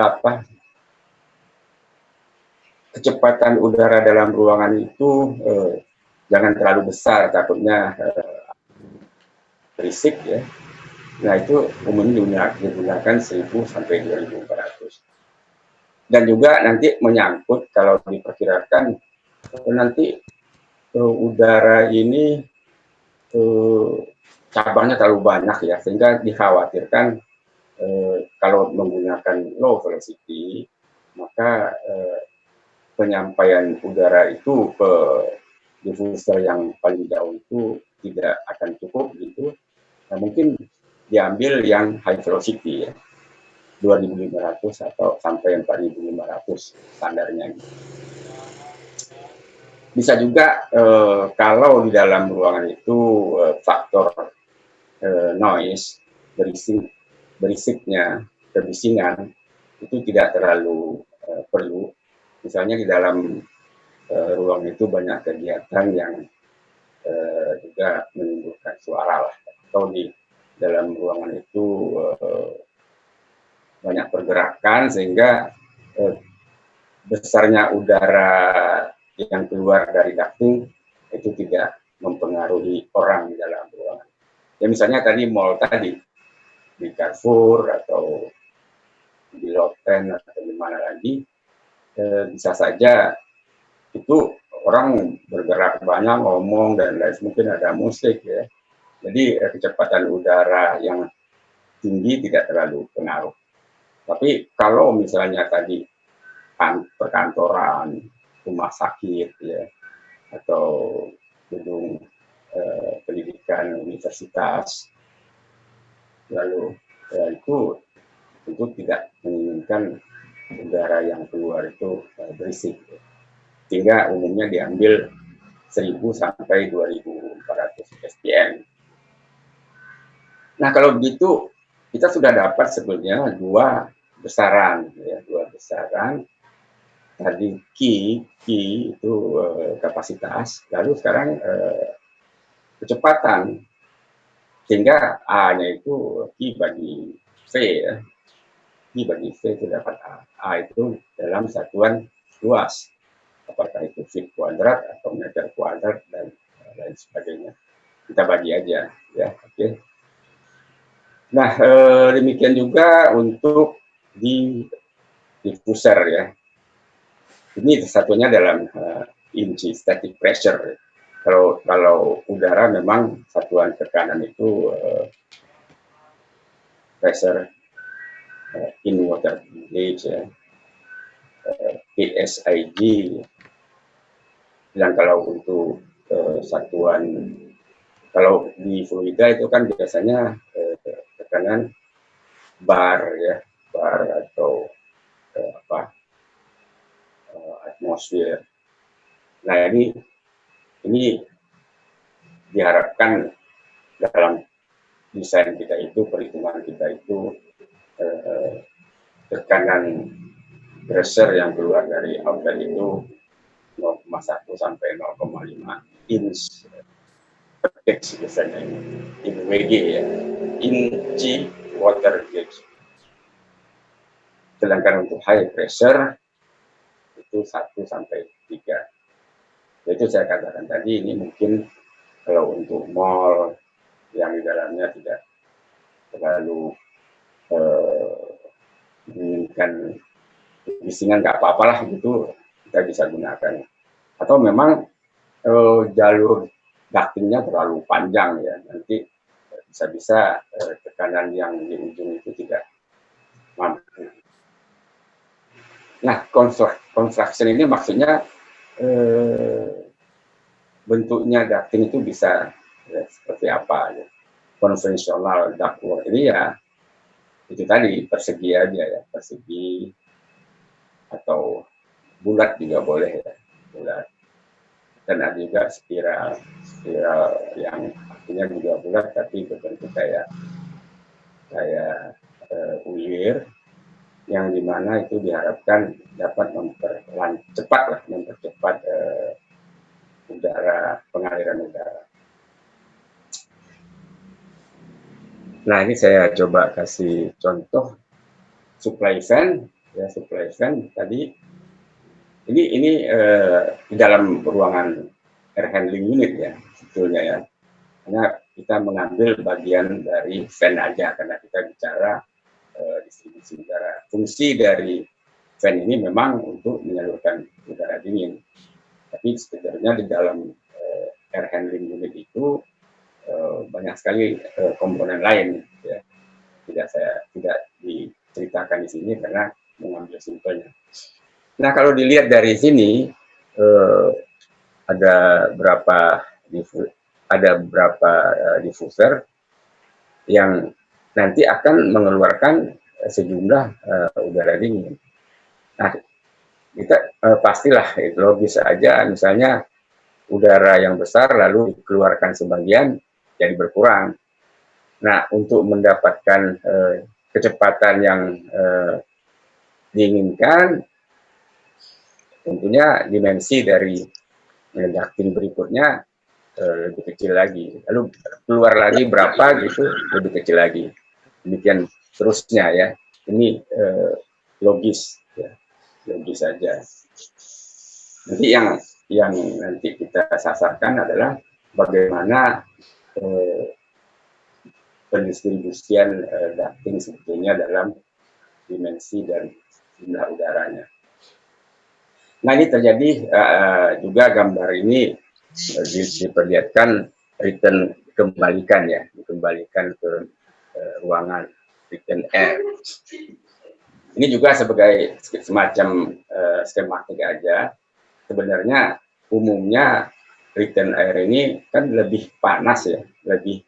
apa kecepatan udara dalam ruangan itu jangan terlalu besar, takutnya berisik ya. Nah itu umumnya digunakan 1000 sampai 2400. Dan juga nanti menyangkut kalau diperkirakan nanti udara ini cabangnya terlalu banyak ya, sehingga dikhawatirkan kalau menggunakan low velocity maka penyampaian udara itu ke diffuser yang paling jauh itu tidak akan cukup gitu. Nah, mungkin diambil yang high velocity ya, 2500 atau sampai 4500 standarnya. Bisa juga kalau di dalam ruangan itu faktor noise, berisiknya, kebisingan itu tidak terlalu perlu. Misalnya di dalam ruang itu banyak kegiatan yang juga menimbulkan suara lah, atau di dalam ruangan itu banyak pergerakan sehingga besarnya udara yang keluar dari ducting itu tidak mempengaruhi orang di dalam ruangan. Ya misalnya tadi mall tadi, di Carrefour atau di Lotte atau di mana lagi, bisa saja itu orang bergerak banyak, ngomong dan lain, mungkin ada musik ya. Jadi kecepatan udara yang tinggi tidak terlalu pengaruh. Tapi kalau misalnya tadi perkantoran, rumah sakit ya, atau gedung pendidikan universitas, lalu itu tentu tidak menginginkan udara yang keluar itu berisik. Sehingga umumnya diambil 1000 sampai 2400 ppm. Nah kalau begitu kita sudah dapat sebenarnya dua besaran ya, dua besaran. Tadi Q itu kapasitas, lalu sekarang kecepatan, sehingga A-nya itu Q bagi V ya, Q bagi V itu dapat A itu dalam satuan luas, apakah itu feet kuadrat atau meter kuadrat dan lain sebagainya. Kita bagi aja ya, oke. Nah demikian juga untuk di diffuser ya. Ini satunya dalam inci static pressure. Kalau udara memang satuan tekanan itu pressure in water gauge ya, PSIG. Dan kalau untuk satuan, kalau di fluida itu kan biasanya tekanan bar ya, bar atau atmosfer. Nah ini diharapkan dalam desain kita itu, perhitungan kita itu tekanan pressure yang keluar dari outlet itu 0,1 sampai 0,5 inch per gauge biasanya in WG ya, inci water gauge. Sedangkan untuk high pressure itu 1 sampai 3. Itu saya katakan tadi, ini mungkin kalau untuk mall yang di dalamnya tidak terlalu menginginkan bisingan, nggak apa-apalah gitu, kita bisa gunakan. Atau memang jalur ductingnya terlalu panjang ya, nanti bisa-bisa tekanan yang di ujung itu tidak mampu. Nah, construction ini maksudnya bentuknya ducting itu bisa ya, seperti apa ya. Konvensional ductwork ini ya itu tadi persegi aja ya, persegi atau bulat juga boleh ya, bulat. Dan ada juga spiral yang artinya juga bulat tapi berbentuk kayak ulir, yang dimana itu diharapkan dapat mempercepat udara, pengaliran udara. Nah ini saya coba kasih contoh supply fan. ya supply fan tadi ini di dalam ruangan air handling unit ya sebetulnya ya, karena kita mengambil bagian dari fan aja karena kita bicara distribusi udara. Fungsi dari fan ini memang untuk menyalurkan udara dingin, tapi sebenarnya di dalam air handling unit itu banyak sekali komponen lain ya. Tidak diceritakan di sini karena mengambil simpelnya. Nah, kalau dilihat dari sini ada berapa diffuser yang nanti akan mengeluarkan sejumlah udara dingin. Nah, kita pastilah logis saja, misalnya udara yang besar lalu dikeluarkan sebagian jadi berkurang. Nah, untuk mendapatkan kecepatan yang diinginkan, tentunya dimensi dari ducting berikutnya lebih kecil lagi. Lalu keluar lagi berapa gitu, lebih kecil lagi. Demikian terusnya ya. Ini logis ya, logis saja. Nanti yang nanti kita sasarkan adalah bagaimana pendistribusian ducting sebetulnya dalam dimensi dan jumlah udaranya. Nah, ini terjadi juga gambar ini diperlihatkan return kembalikan ya, dikembalikan ke ruangan return air. Ini juga sebagai semacam skematik aja. Sebenarnya umumnya return air ini kan lebih panas ya, lebih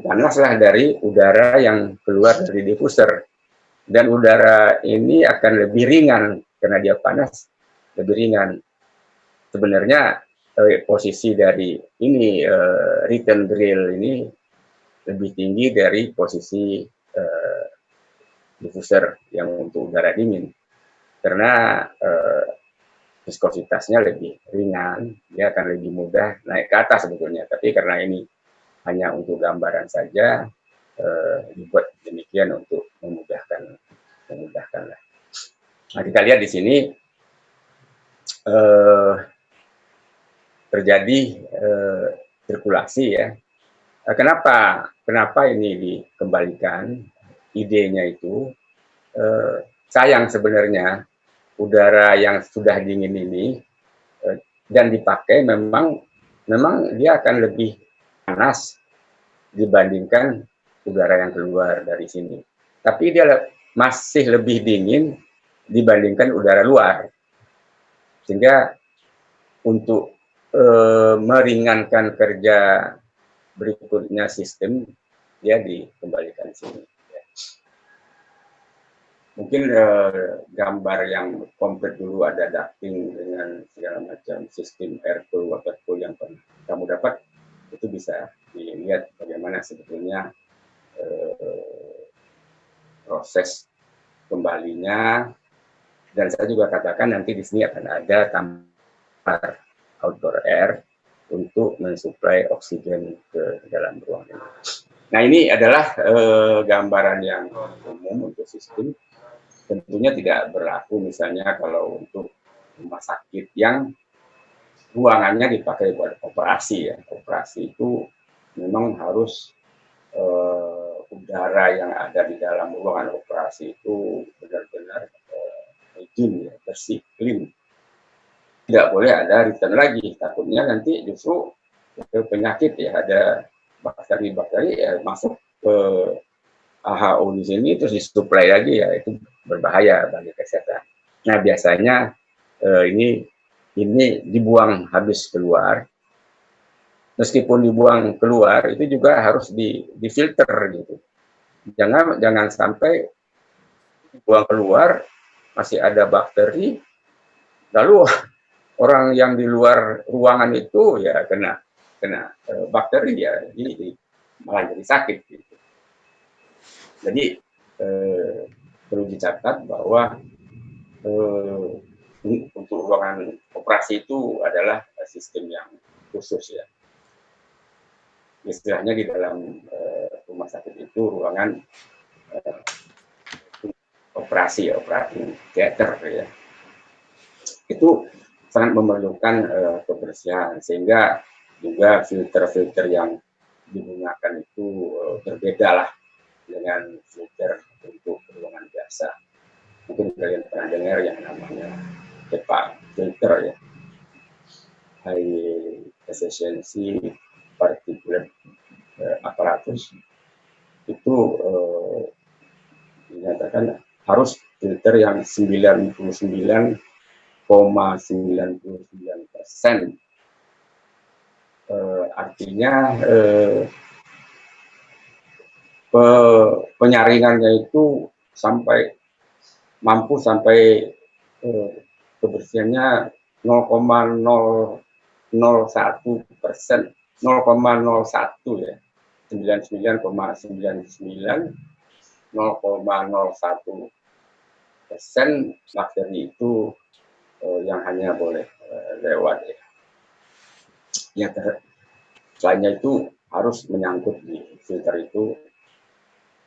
panas lah dari udara yang keluar dari diffuser. Dan udara ini akan lebih ringan karena dia panas, lebih ringan. Sebenarnya posisi dari ini return drill ini lebih tinggi dari posisi diffuser yang untuk udara dingin, karena viskositasnya lebih ringan, dia akan lebih mudah naik ke atas sebetulnya. Tapi karena ini hanya untuk gambaran saja, dibuat demikian untuk memudahkan lah. Nah, kita lihat di sini terjadi sirkulasi ya. Kenapa ini dikembalikan? Idenya itu sayang sebenarnya udara yang sudah dingin ini dan dipakai memang dia akan lebih panas dibandingkan udara yang keluar dari sini. Tapi dia masih lebih dingin dibandingkan udara luar. Sehingga untuk meringankan kerja berikutnya sistem, dia dikembalikan sini. Mungkin gambar yang komplit dulu ada ducting dengan segala macam sistem air cool, water cool yang pernah kamu dapat, itu bisa dilihat bagaimana sebetulnya proses kembalinya. Dan saya juga katakan nanti di sini akan ada kamar outdoor air untuk mensuplai oksigen ke dalam ruangan. Nah, ini adalah gambaran yang umum untuk sistem. Tentunya tidak berlaku misalnya kalau untuk rumah sakit yang ruangannya dipakai buat operasi ya. Operasi itu memang harus udara yang ada di dalam ruangan operasi itu benar-benar hygiene ya, bersih, clean. Tidak boleh ada return lagi, takutnya nanti justru penyakit ya, ada bakteri-bakteri ya masuk ke AHO di sini terus disuplai lagi ya, itu berbahaya bagi kesehatan. Nah, biasanya ini dibuang habis keluar. Meskipun dibuang keluar itu juga harus difilter gitu. Jangan sampai dibuang keluar masih ada bakteri, lalu orang yang di luar ruangan itu ya kena bakteri ya, ini malah jadi sakit gitu. Jadi perlu dicatat bahwa untuk ruangan operasi itu adalah sistem yang khusus ya. Istilahnya di dalam rumah sakit itu ruangan operating theater ya, itu sangat memerlukan kebersihan, sehingga juga filter-filter yang digunakan itu berbeda lah dengan filter untuk ruangan biasa. Mungkin kalian pernah dengar yang namanya HEPA filter ya, high efficiency particulate apparatus, itu dinyatakan harus filter yang 99,99%. Artinya penyaringannya itu mampu sampai kebersihannya 0,001%, 0,01 ya, 99,99, 0,01% bakteri itu yang hanya boleh lewat ya. Selainnya itu harus menyangkut di filter itu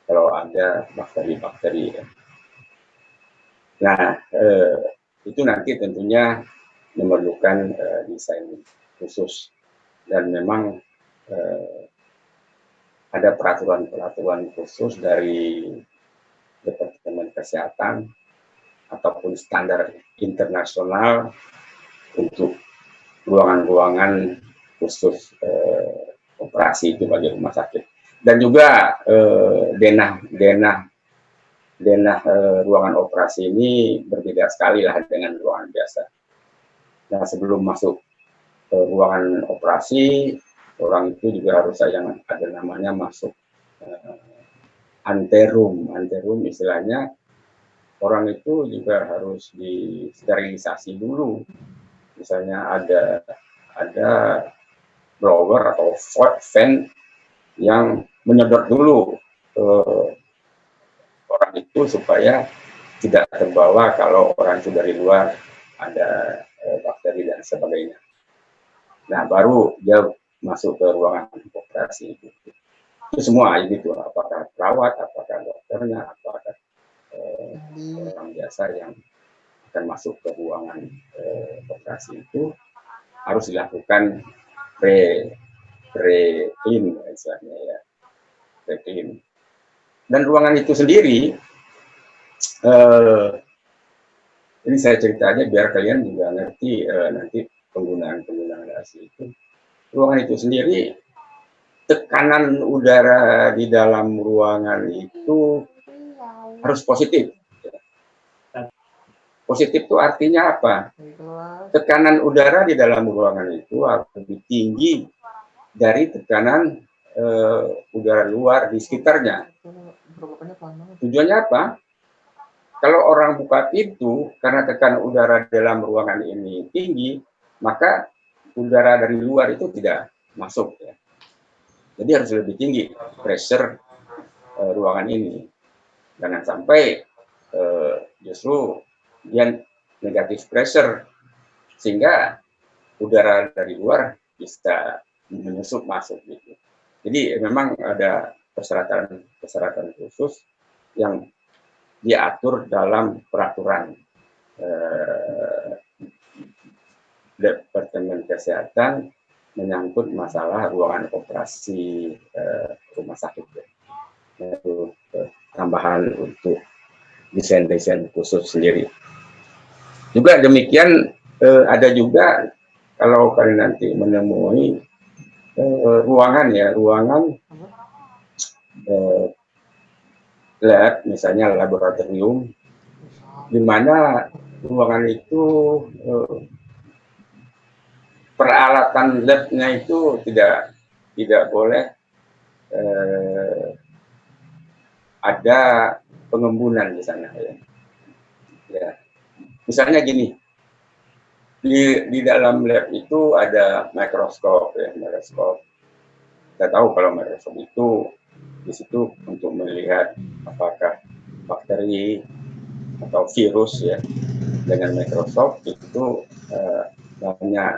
kalau ada bakteri-bakteri ya. Nah, itu nanti tentunya memerlukan desain khusus, dan memang ada peraturan-peraturan khusus dari Departemen Kesehatan ataupun standar internasional untuk ruangan-ruangan khusus operasi itu bagi rumah sakit. Dan juga denah ruangan operasi ini berbeda sekali lah dengan ruangan biasa. Nah, sebelum masuk ke ruangan operasi, orang itu juga harus yang ada namanya masuk anterum. Anterum istilahnya orang itu juga harus disterilisasi dulu. Misalnya ada blower atau fan yang menyedot dulu orang itu supaya tidak terbawa kalau orang itu dari luar ada bakteri dan sebagainya. Nah, baru dia masuk ke ruangan operasi itu semua gitu, apakah perawat, apakah dokternya, apakah orang biasa yang akan masuk ke ruangan operasi itu harus dilakukan pre-clean misalnya ya, pre-clean. Dan ruangan itu sendiri, ini saya cerita aja biar kalian juga ngerti nanti penggunaan asli itu. Ruangan itu sendiri, tekanan udara di dalam ruangan itu harus positif. Positif itu artinya apa? Tekanan udara di dalam ruangan itu harus lebih tinggi dari tekanan udara luar di sekitarnya. Tujuannya apa? Kalau orang buka pintu, karena tekanan udara dalam ruangan ini tinggi, maka udara dari luar itu tidak masuk ya. Jadi harus lebih tinggi pressure ruangan ini. Jangan sampai justru dia negatif pressure sehingga udara dari luar bisa menyusup masuk gitu. Jadi memang ada persyaratan khusus yang diatur dalam peraturan Departemen Kesehatan menyangkut masalah ruangan operasi rumah sakit. Itu tambahan untuk desain khusus sendiri. Juga demikian ada juga kalau kalian nanti menemui ruangan lab, misalnya laboratorium, di mana ruangan itu peralatan labnya itu tidak boleh ada pengembunan di sana ya. Misalnya gini, di dalam lab itu ada mikroskop ya, mikroskop. Kita tahu kalau mikroskop itu di situ untuk melihat apakah bakteri atau virus ya. Dengan mikroskop itu banyak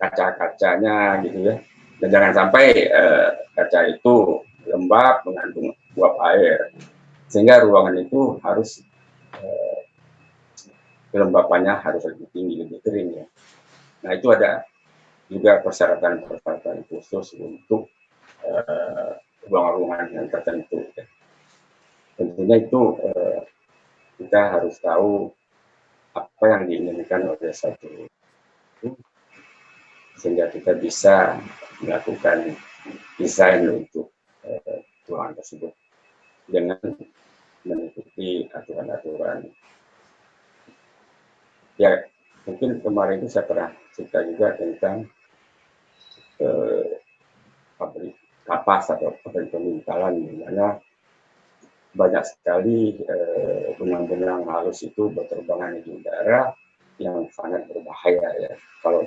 kaca-kacanya gitu ya. Dan jangan sampai kaca itu lembab mengandung uap air, sehingga ruangan itu harus kelembapannya harus lebih tinggi, lebih kering ya. Nah itu ada juga persyaratan-persyaratan khusus untuk ruang-ruangan yang tertentu. Ya. Tentunya itu kita harus tahu apa yang diinginkan oleh satu itu, sehingga kita bisa melakukan desain untuk ruangan tersebut dengan mengikuti aturan-aturan. Ya, mungkin kemarin itu saya pernah cerita juga tentang pabrik kapas atau pabrik pemintalan, di mana banyak sekali benang-benang halus itu berterbangan di udara yang sangat berbahaya ya kalau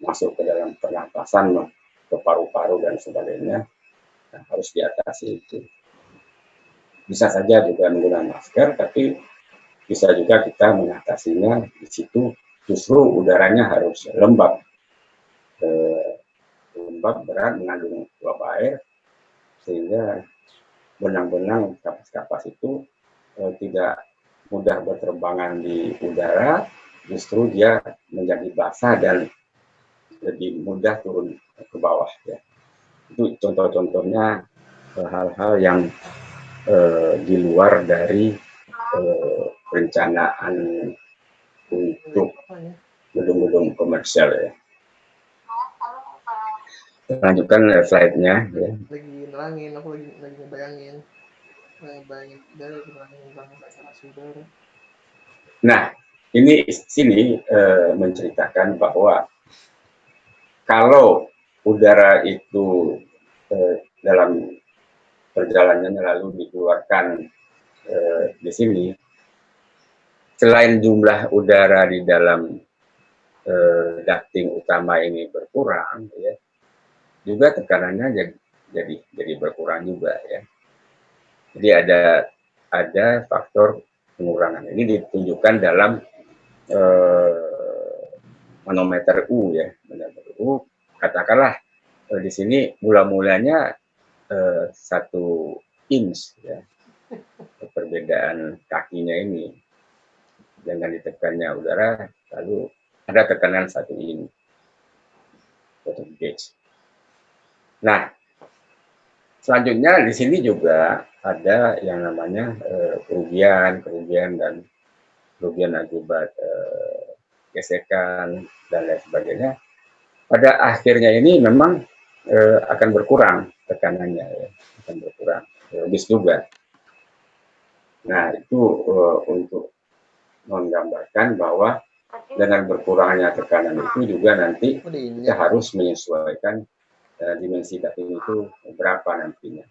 masuk ke dalam pernapasan, ke paru-paru dan sebagainya. Nah, harus diatasi itu. Bisa saja juga menggunakan masker, tapi bisa juga kita mengatasinya di situ justru udaranya harus lembab, lembab berat mengandung uap air, sehingga benang-benang kapas-kapas itu tidak mudah berterbangan di udara, justru dia menjadi basah dan lebih mudah turun ke bawah ya. Itu contoh-contohnya hal-hal yang di luar dari perencanaan untuk gedung-gedung komersial ya. Lanjutkan slide-nya ya. Lagi nerangin, aku lagi ngebayangin dari saturasi udara. Nah, ini sini menceritakan bahwa kalau udara itu dalam perjalanannya lalu dikeluarkan di sini, selain jumlah udara di dalam ducting utama ini berkurang, ya, juga tekanannya jadi berkurang juga ya. Jadi ada faktor pengurangan. Ini ditunjukkan dalam manometer U ya, manometer U. Katakanlah di sini mulanya 1 inch ya, perbedaan kakinya ini dengan ditekannya udara, lalu ada tekanan 1 inch atau gauge. Nah, selanjutnya di sini juga ada yang namanya kerugian akibat gesekan dan lain sebagainya. Pada akhirnya ini memang akan berkurang tekanannya, ya, akan berkurang, habis juga. Nah itu untuk menggambarkan bahwa dengan berkurangnya tekanan itu juga nanti kita harus menyesuaikan dimensi ducting itu berapa nantinya.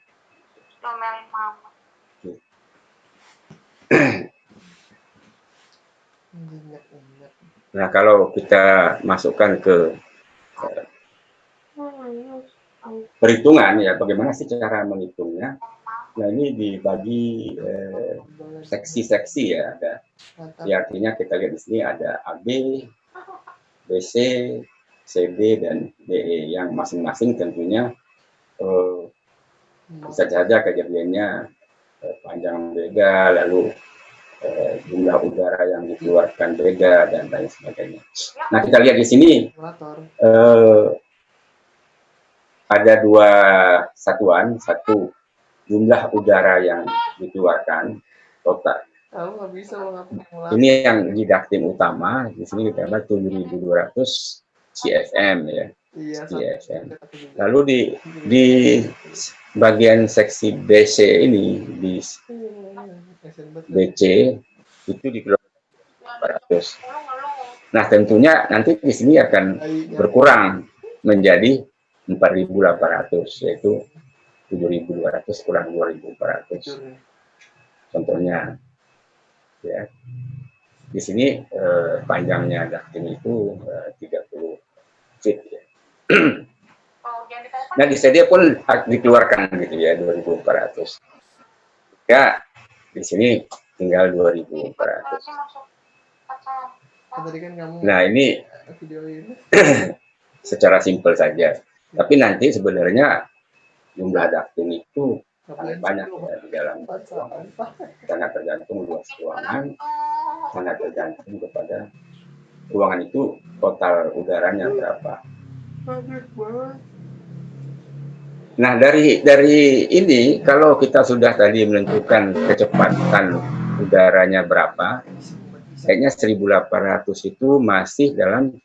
Nah kalau kita masukkan ke perhitungan ya, bagaimana sih cara menghitungnya? Nah ini dibagi seksi-seksi ya, ada. Ya, artinya kita lihat di sini ada AB, BC, CD dan DE yang masing-masing tentunya bisa saja kejadiannya panjang beda, lalu jumlah udara yang dikeluarkan beda dan lain sebagainya. Nah kita lihat di sini ada 2 satuan, satu jumlah udara yang dikeluarkan total. Ini yang di ducting utama, di sini kita dapat 7.200 CFM ya. CFM. Lalu di bagian seksi BC ini, di BC itu dikeluarkan 400. Nah tentunya nanti di sini akan berkurang menjadi 4.800, yaitu 7.200 kurang 2.400. Contohnya ya, di sini panjangnya ducting itu 30 feet ya. Nah di CD pun dikeluarkan gitu ya 2.400. Ya di sini tinggal 2.400. Nah ini secara simpel saja. Tapi nanti sebenarnya jumlah ducting itu sangat banyak ya di dalam ruangan. Sangat tergantung luas ruangan, sangat tergantung kepada ruangan itu total udaranya berapa. Nah, dari ini kalau kita sudah tadi menentukan kecepatan udaranya berapa, kayaknya 1800 itu masih dalam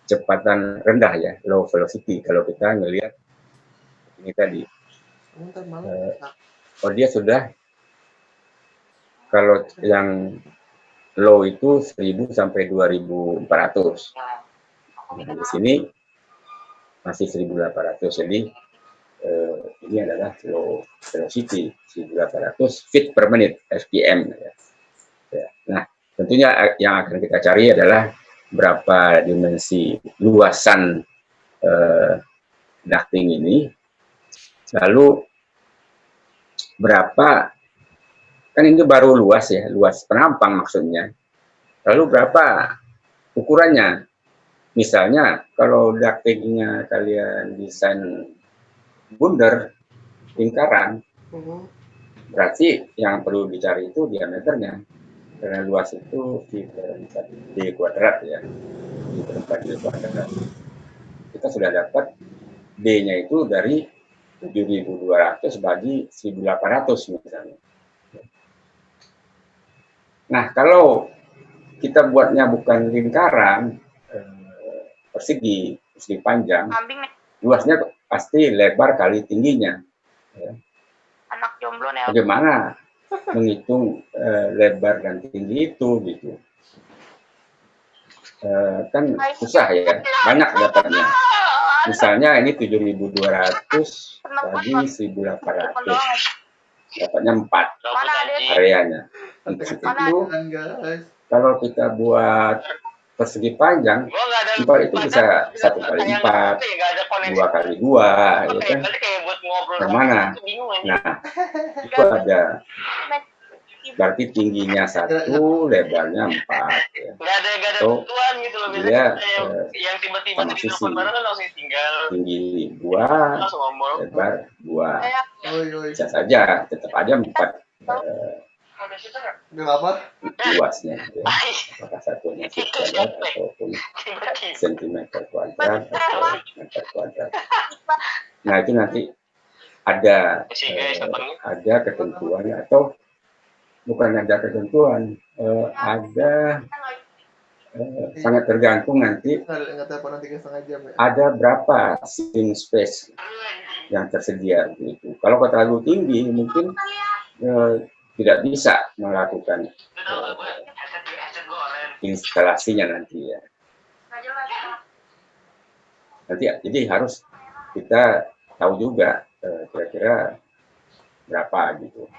kecepatan rendah ya, low velocity kalau kita ngelihat ini tadi. Oh, dia sudah, kalau yang low itu 1000 sampai 2400. Nah, di sini masih 1800. Jadi ini adalah low velocity 1800 feet per menit (fpm). Ya. Nah, tentunya yang akan kita cari adalah berapa dimensi luasan ducting ini, lalu berapa, kan ini baru luas ya, luas penampang maksudnya, lalu berapa ukurannya. Misalnya kalau ductingnya kalian desain bundar lingkaran, berarti yang perlu dicari itu diameternya, karena luas itu d kuadrat ya, d kuadrat. Kita sudah dapat d-nya itu dari 7.200 bagi 1.800 misalnya. Nah, kalau kita buatnya bukan lingkaran, persegi panjang, luasnya pasti lebar kali tingginya. Ya. Anak jomblo nih. Bagaimana menghitung lebar dan tinggi itu gitu? Kan susah ya, banyak dapatnya. Misalnya ini 7.200 bagi 1.800, dapatnya 4 areanya. Untuk itu, kalau kita buat persegi panjang, 4 itu bisa 1 kali 4, 2 kali 2, ya kan? Kemana? Nah, itu ada, berarti tingginya 1, lebarnya 4. Ya. So, dia sama sisi, tinggi 2, lebar 2. Bisa saja, tetap aja 4 luasnya. Ya. Apakah satunya feet kuadrat ataupun sentimeter kuadrat atau meter kuadrat. Nah, itu nanti ada ketentuan, atau bukan ada ketentuan, ada sangat tergantung nanti ada berapa sitting space yang tersedia gitu. Kalau terlalu tinggi mungkin tidak bisa melakukan instalasinya nanti ya. Nanti jadi harus kita tahu juga kira-kira berapa gitu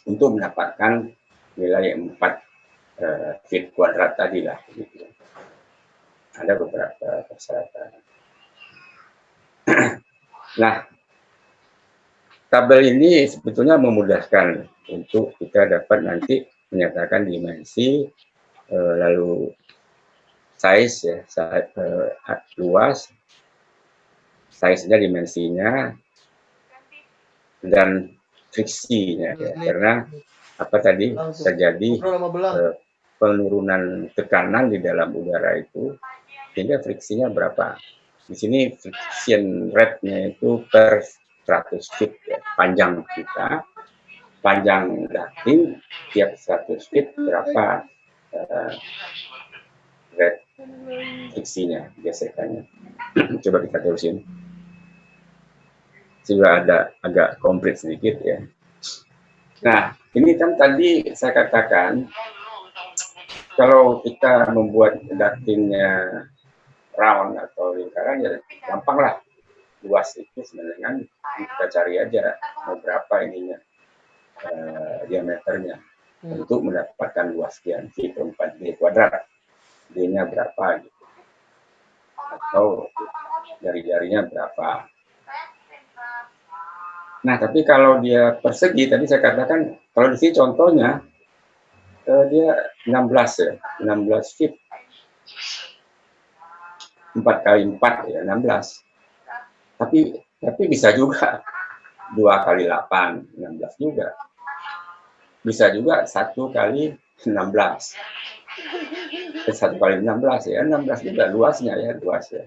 untuk mendapatkan nilai 4 feet kuadrat tadi lah gitu. Ada beberapa persyaratan. Nah, tabel ini sebetulnya memudahkan untuk kita dapat nanti menyatakan dimensi, lalu size ya, luas, size-nya, dimensinya, dan friksinya ya, karena apa tadi terjadi penurunan tekanan di dalam udara itu, sehingga friksinya berapa. Di sini friction rate-nya itu per 100 feet ya, panjang kita, panjang ducting tiap 100 feet berapa rate friksinya, gesekannya. Coba kita terusin. Sudah ada agak komplit sedikit ya. Nah, ini kan tadi saya katakan kalau kita membuat ductingnya round atau lingkaran ya gampang lah. Luas itu sebenarnya kita cari aja mau berapa ininya diameternya untuk mendapatkan luas sekian feet 4D kuadrat. D-nya berapa gitu. Atau jari-jarinya berapa. Nah, tapi kalau dia persegi, tadi saya katakan, kalau di sini contohnya, dia 16 ya, 16 feet. 4 kali 4 ya, 16. Tapi bisa juga 2 kali 8, 16 juga. Bisa juga 1 kali 16. 1 kali 16 ya, 16 juga luasnya ya, luas ya.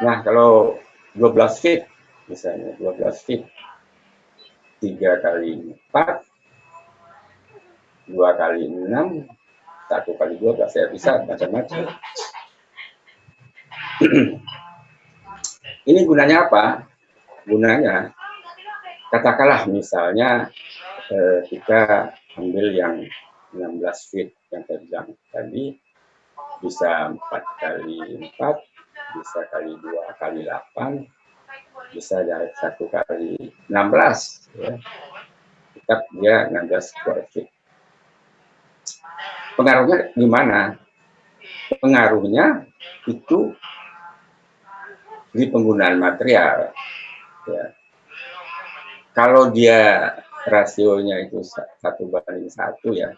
Nah, kalau 12 feet, misalnya 12 feet, 3 kali 4, 2 kali 6, 1 kali 12, ya bisa macam-macam. Ini gunanya apa? Gunanya, katakanlah misalnya kita ambil yang 16 feet yang saya bilang tadi, bisa 4 kali 4, bisa kali 2 kali 8, bisa dari 1 kali 16, ya. Tetap dia 16 square feet. Pengaruhnya gimana? Pengaruhnya itu di penggunaan material, ya. Kalau dia rasionya itu 1:1 ya,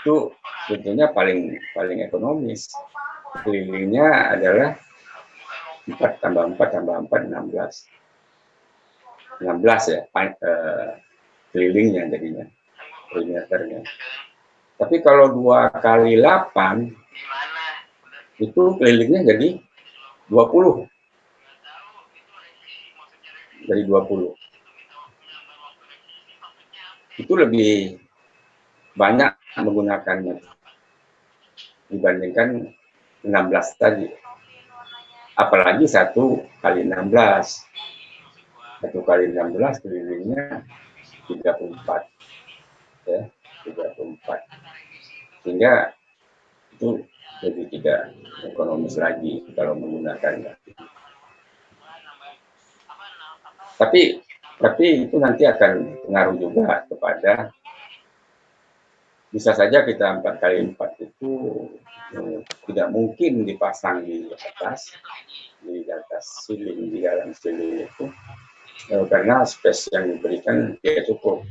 itu tentunya paling ekonomis. Kelilingnya adalah 4 tambah 4 tambah 4, 16. 16 ya, kelilingnya jadinya, perimeternya. Tapi kalau 2 kali 8, itu kelilingnya jadi 20. Dari 20. Itu lebih banyak menggunakannya dibandingkan 16 tadi. Apalagi 1 kali 16. 1 kali 16 kelilingnya 34. Ya, 34. Sehingga itu jadi tidak ekonomis lagi kalau menggunakannya. Tapi itu nanti akan pengaruh juga kepada, bisa saja kita 4 kali 4 itu tidak mungkin dipasang di atas ceiling, di dalam ceiling itu, karena space yang diberikan tidak cukup.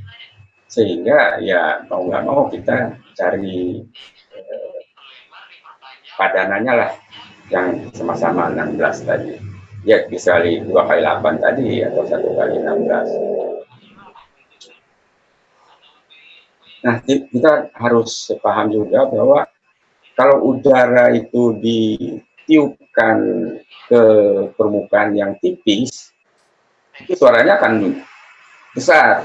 Sehingga ya mau nggak mau kita cari padanannya lah yang sama-sama 16 tadi. Ya bisa 2 kali 8 tadi atau 1 kali 16. Nah, kita harus paham juga bahwa kalau udara itu ditiupkan ke permukaan yang tipis, itu suaranya akan besar.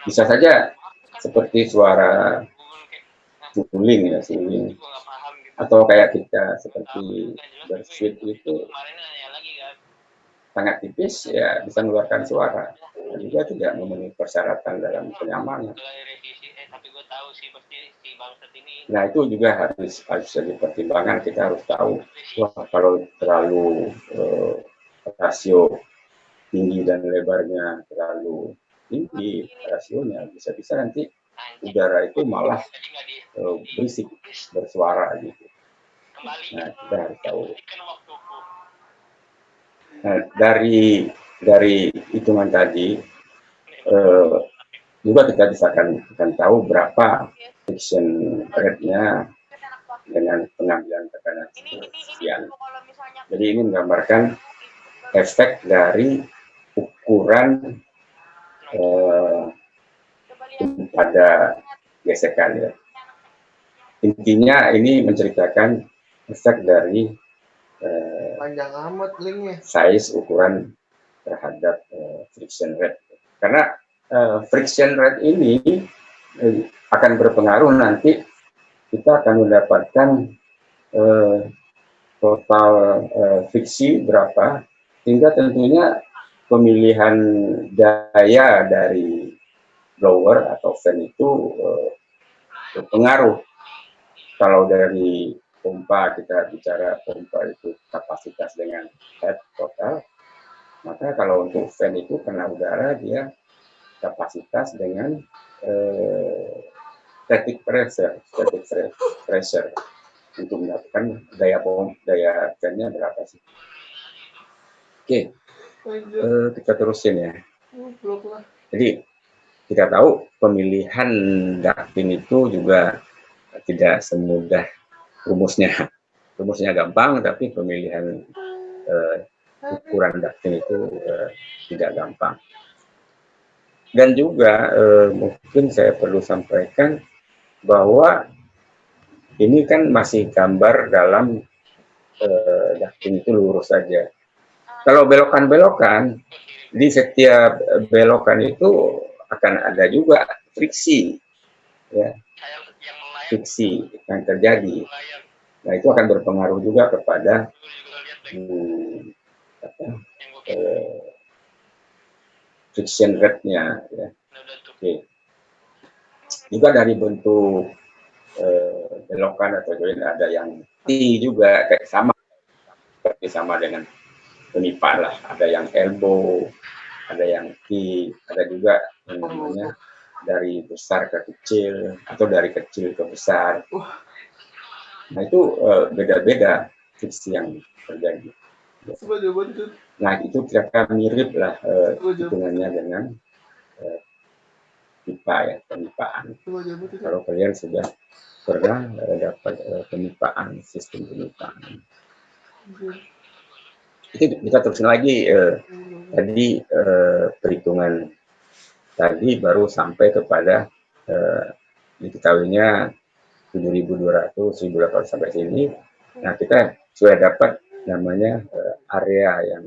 Bisa saja seperti suara suling ya, suling. Atau kayak kita seperti bersuit itu sangat tipis ya, bisa mengeluarkan suara. Dan juga tidak memenuhi persyaratan dalam kenyamanan. Nah, itu juga harus dipertimbangkan. Kita harus tahu, wah kalau terlalu rasio tinggi dan lebarnya terlalu tinggi rasionya, bisa-bisa nanti udara itu malah berisik, bersuara gitu. Nah, kita harus tahu. Nah, dari hitungan tadi juga kita bisa akan tahu berapa friction rate-nya dengan pengambilan tekanan sekian. Jadi ini menggambarkan efek dari ukuran pada gesekan ya. Intinya ini menceritakan efek dari panjang amat linknya, size ukuran terhadap friction rate. Karena friction rate ini akan berpengaruh nanti kita akan mendapatkan total friksi berapa, sehingga tentunya pemilihan daya dari blower atau fan itu berpengaruh. Kalau dari pompa, kita bicara pompa itu kapasitas dengan head total, maka kalau untuk fan itu kena udara dia kapasitas dengan static pressure untuk mendapatkan daya fan-nya berapa sih. Oke, kita terusin ya. Jadi kita tahu pemilihan ducting itu juga tidak semudah rumusnya gampang, tapi pemilihan ukuran ducting itu tidak gampang. Dan juga mungkin saya perlu sampaikan bahwa ini kan masih gambar dalam ducting itu lurus saja. Kalau belokan-belokan, di setiap belokan itu akan ada juga friksi, ya, friksi yang terjadi. Nah, itu akan berpengaruh juga kepada friction rate-nya. Ya. Oke. Juga dari bentuk belokan atau join ada yang T juga kayak sama dengan penipaan lah. Ada yang elbow, ada yang T, ada juga yang namanya dari besar ke kecil atau dari kecil ke besar. Nah, itu beda-beda friksi yang terjadi. Nah, itu kira-kira mirip lah hitungannya dengan pipa ya, penipaan. Kalau kalian sudah pernah dapat penipaan, sistem penipaan. Itu kita terusin lagi tadi perhitungan tadi baru sampai kepada diketahuinya 7.200, 1.800 sampai sini. Nah, kita sudah dapat namanya area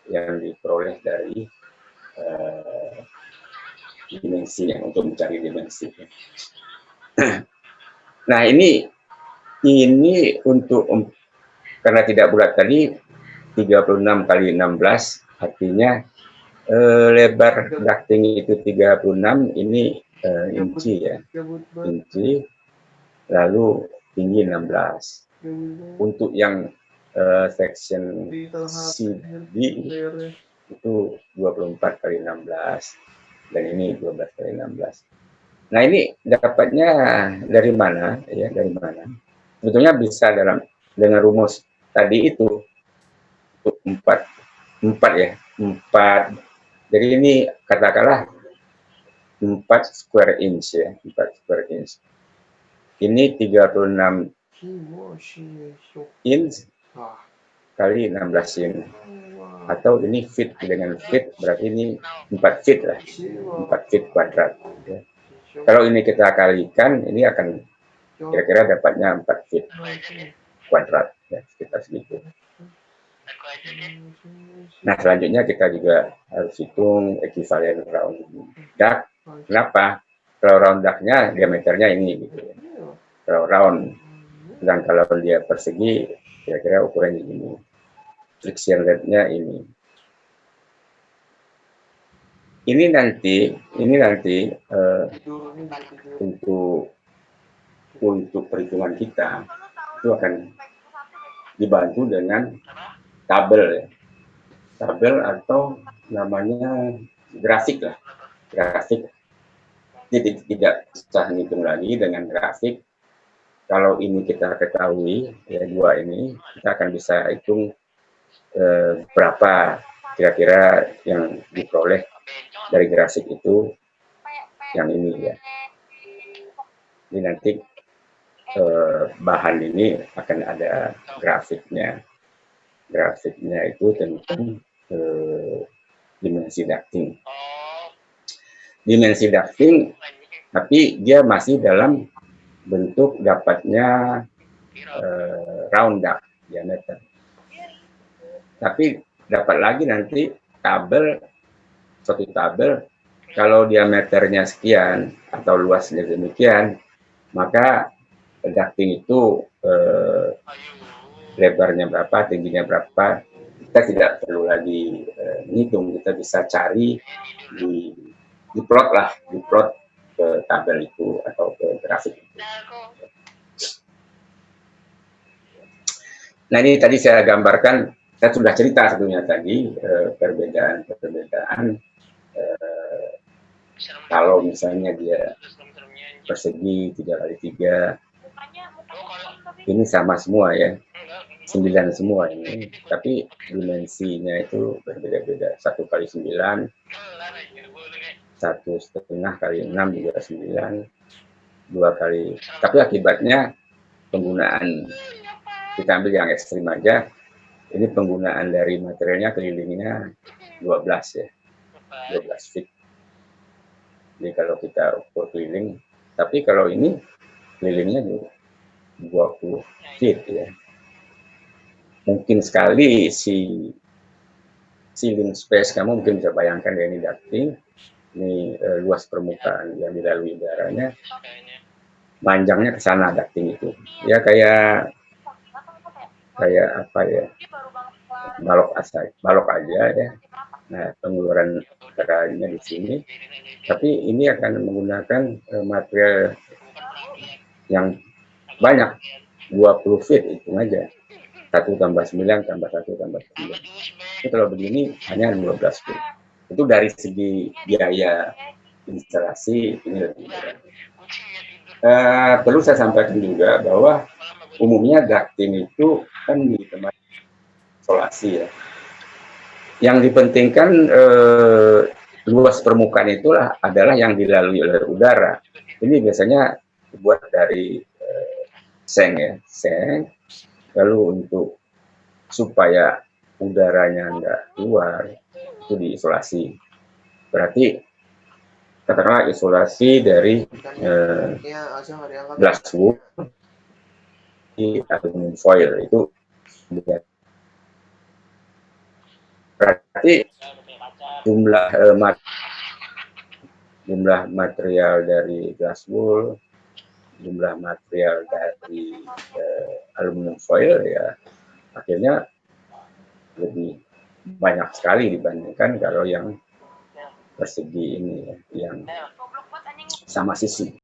yang diperoleh dari dimensi yang untuk mencari dimensi. Nah, ini untuk karena tidak bulat tadi 36 kali 16 artinya lebar ducting itu 36 ini inci ya, inci, lalu tinggi 16. Untuk yang section CD itu 24 kali 16 dan ini 12 kali 16. Nah, ini dapatnya dari mana ya, dari mana? Sebetulnya bisa dengan rumus tadi itu untuk 4 ya, 4. Jadi ini katakanlah 4 square inch ya, 4 square inch. Ini 36 inch kali 16 inch. Atau ini feet, dengan feet berarti ini 4 feet lah, 4 feet kuadrat. Ya. Kalau ini kita kalikan, ini akan kira-kira dapatnya 4 feet kuadrat, ya, sekitar segitu. Nah, selanjutnya kita juga harus hitung ekivalen round duct. Kenapa? Kalau round duct-nya diameternya ini, gitu. Kalau round, dan kalau dia persegi, kira-kira ukurannya ini. Friction rate-nya ini. Ini nanti untuk perhitungan kita itu akan dibantu dengan tabel ya. Tabel atau namanya grafik lah. Grafik. Jadi tidak usah hitung lagi dengan grafik. Kalau ini kita ketahui, ya dua ini, kita akan bisa hitung berapa kira-kira yang diperoleh dari grafik itu yang ini ya. Ini nanti bahan ini akan ada grafiknya. Grafiknya itu tentang dimensi ducting. Dimensi ducting, tapi dia masih dalam bentuk dapatnya round duct diameter. Tapi dapat lagi nanti suatu tabel, kalau diameternya sekian atau luasnya demikian, maka ducting itu lebarnya berapa, tingginya berapa, kita tidak perlu lagi menghitung, kita bisa cari di plot ke tabel itu atau ke grafik itu. Nah, ini tadi saya gambarkan, saya sudah cerita sebelumnya tadi perbedaan kalau misalnya dia persegi 3x3, ini sama semua ya, 9 semua ini, tapi dimensinya itu berbeda-beda. 1x9, 1,5x6 juga 9, 2 kali. Tapi akibatnya penggunaan, kita ambil yang ekstrim aja, ini penggunaan dari materialnya kelilingnya 12 ya, 12 feet. Jadi kalau kita ukur keliling, tapi kalau ini kelilingnya 20 feet ya. Mungkin sekali si ceiling space kamu mungkin bisa bayangkan ya, ini ducting, ini luas permukaan yang dilalui udaranya, panjangnya ke sana ducting itu. Ya kayak apa ya, balok aja ya. Nah, pengeluaran udaranya di sini, tapi ini akan menggunakan material yang banyak, 20 feet itu aja. 1 tambah 9 tambah 1 tambah 9. Itu kalau begini hanya 12 feet. Itu dari segi biaya instalasi ini lebih murah. Perlu saya sampaikan juga bahwa umumnya ducting itu kan di tempat isolasi ya. Yang dipentingkan luas permukaan itulah adalah yang dilalui oleh udara. Ini biasanya dibuat dari seng ya, seng. Lalu untuk supaya udaranya nggak keluar itu diisolasi. Berarti katakanlah isolasi dari glass wool di aluminium foil itu. Berarti jumlah material dari glass wool, jumlah material dari aluminium foil ya akhirnya lebih banyak sekali dibandingkan kalau yang persegi ini ya, yang sama sisi.